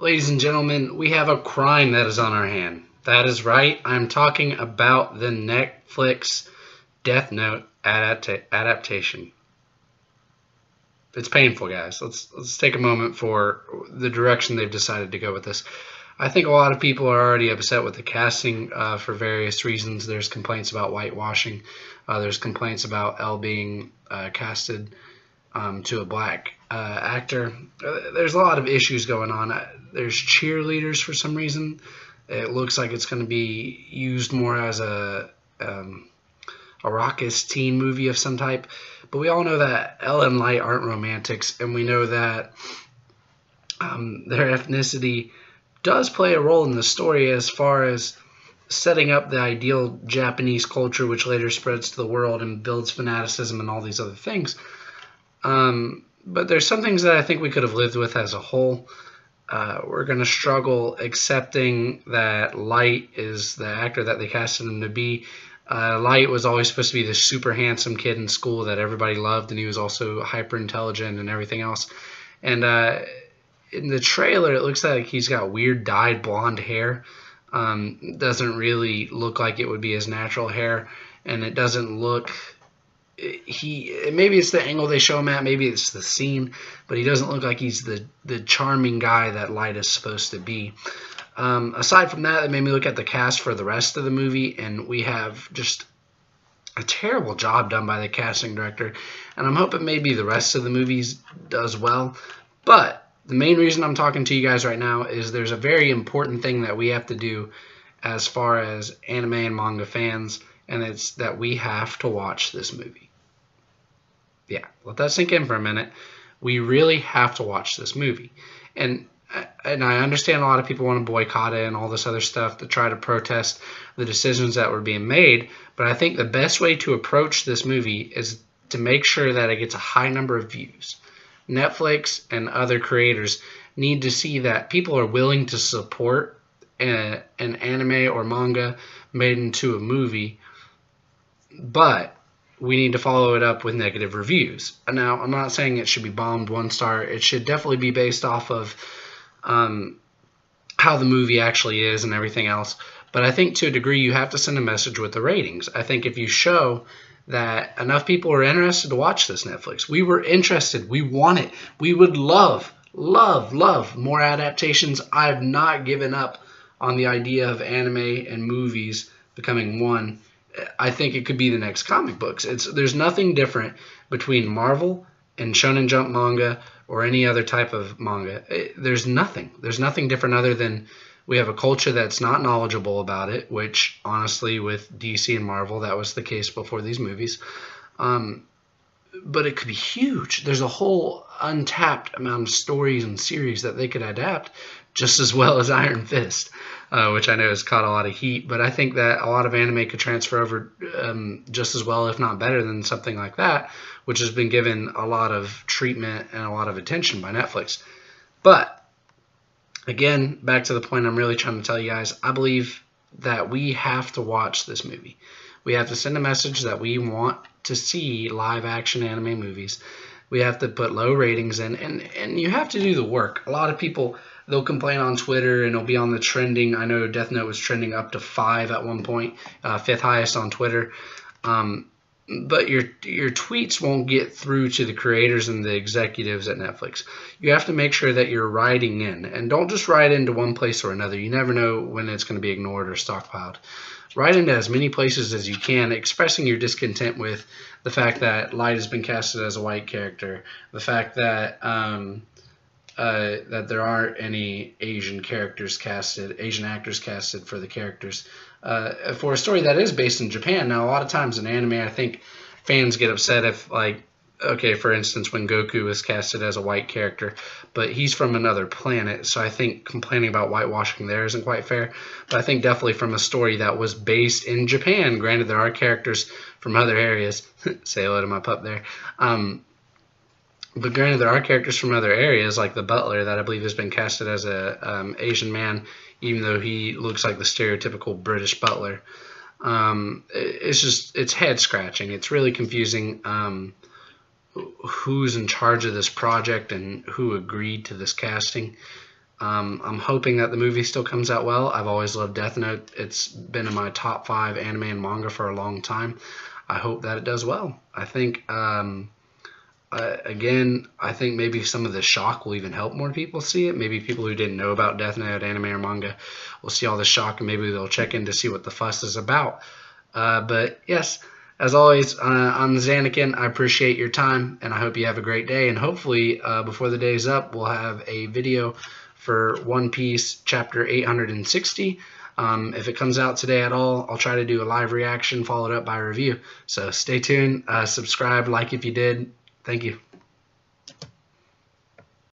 Ladies and gentlemen, we have a crime that is on our hand. That is right, I'm talking about the Netflix Death Note adaptation. It's painful, guys. Let's take a moment for the direction they've decided to go with this. I think a lot of people are already upset with the casting for various reasons. There's complaints about whitewashing. There's complaints about Elle being casted to a black actor. There's a lot of issues going on. There's cheerleaders for some reason. It looks like it's going to be used more as a raucous teen movie of some type. But we all know that Elle and Light aren't romantics, and we know that their ethnicity does play a role in the story as far as setting up the ideal Japanese culture, which later spreads to the world and builds fanaticism and all these other things. But there's some things that I think we could have lived with as a whole. We're going to struggle accepting that Light is the actor that they casted him to be. Light was always supposed to be this super handsome kid in school that everybody loved, and he was also hyper intelligent and everything else. And in the trailer, it looks like he's got weird dyed blonde hair. Doesn't really look like it would be his natural hair, and it doesn't look. Maybe it's the angle they show him at, maybe it's the scene, but he doesn't look like he's the charming guy that Light is supposed to be. Aside from that, it made me look at the cast for the rest of the movie, and we have just a terrible job done by the casting director, and I'm hoping maybe the rest of the movies does well. But the main reason I'm talking to you guys right now is there's a very important thing that we have to do as far as anime and manga fans, and it's that we have to watch this movie. Yeah, let that sink in for a minute. We really have to watch this movie. And I understand a lot of people want to boycott it and all this other stuff to try to protest the decisions that were being made, but I think the best way to approach this movie is to make sure that it gets a high number of views. Netflix and other creators need to see that people are willing to support an anime or manga made into a movie, but we need to follow it up with negative reviews. Now, I'm not saying it should be bombed 1 star. It should definitely be based off of how the movie actually is and everything else. But I think to a degree you have to send a message with the ratings. I think if you show that enough people are interested to watch this Netflix, we were interested, we want it, we would love more adaptations. I have not given up on the idea of anime and movies becoming one. I think it could be the next comic books. There's nothing different between Marvel and Shonen Jump manga or any other type of manga. There's nothing different other than we have a culture that's not knowledgeable about it, which honestly with DC and Marvel, that was the case before these movies. But it could be huge. There's a whole untapped amount of stories and series that they could adapt just as well as Iron Fist, which I know has caught a lot of heat. But I think that a lot of anime could transfer over just as well, if not better, than something like that, which has been given a lot of treatment and a lot of attention by Netflix. But again, back to the point I'm really trying to tell you guys, I believe that we have to watch this movie. We have to send a message that we want to see live action anime movies. We have to put low ratings in, and you have to do the work. A lot of people, they'll complain on Twitter and it'll be on the trending. I know Death Note was trending up to 5 at one point, 5th highest on Twitter. But your tweets won't get through to the creators and the executives at Netflix. You have to make sure that you're writing in, and don't just write into one place or another. You never know when it's going to be ignored or stockpiled. Write into as many places as you can, expressing your discontent with the fact that Light has been casted as a white character, the fact that that there aren't any Asian actors casted for the characters. For a story that is based in Japan. Now, a lot of times in anime, I think fans get upset if, like, okay, for instance, when Goku is casted as a white character, but he's from another planet, so I think complaining about whitewashing there isn't quite fair. But I think definitely from a story that was based in Japan, granted there are characters from other areas, say hello to my pup there, but granted there are characters from other areas, like the butler that I believe has been casted as a Asian man, even though he looks like the stereotypical British butler. It's head scratching. It's really confusing who's in charge of this project and who agreed to this casting. I'm hoping that the movie still comes out well. I've always loved Death Note. It's been in my top 5 anime and manga for a long time. I hope that it does well. I think, again, I think maybe some of the shock will even help more people see it. Maybe people who didn't know about Death Note, anime, or manga will see all the shock, and maybe they'll check in to see what the fuss is about. But yes, as always, I'm Zanekin. I appreciate your time, and I hope you have a great day. And hopefully, before the day's up, we'll have a video for One Piece chapter 860. If it comes out today at all, I'll try to do a live reaction followed up by a review. So stay tuned, subscribe, like if you did. Thank you.